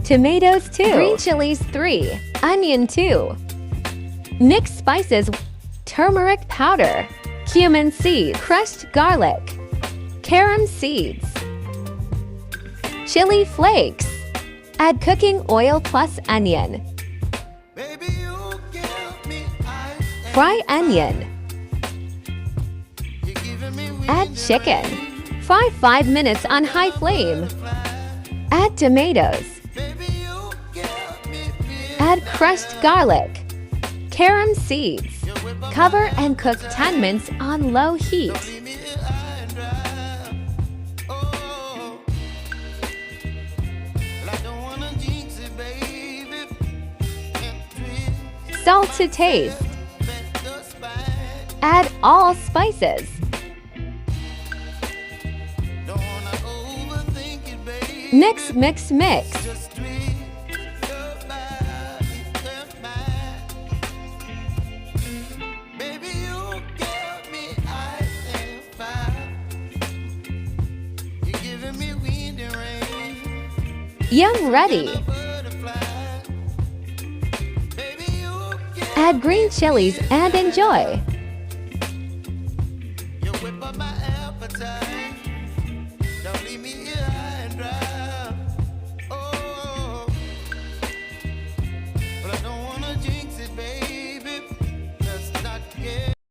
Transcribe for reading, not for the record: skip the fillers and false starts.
Tomatoes 2. Green chilies 3. Onion 2. Mix spices: turmeric powder, cumin seeds, crushed garlic, carom seeds, chili flakes. Add cooking oil plus onion. Fry onion. Add chicken. Fry 5 minutes on high flame. Add tomatoes. Add crushed garlic, carom seeds. Cover and cook 10 minutes on low heat. Salt to taste. Add all spices. Mix, mix, mix. Yum ready. Add green chilies and enjoy. You whip up my appetite. Don't leave me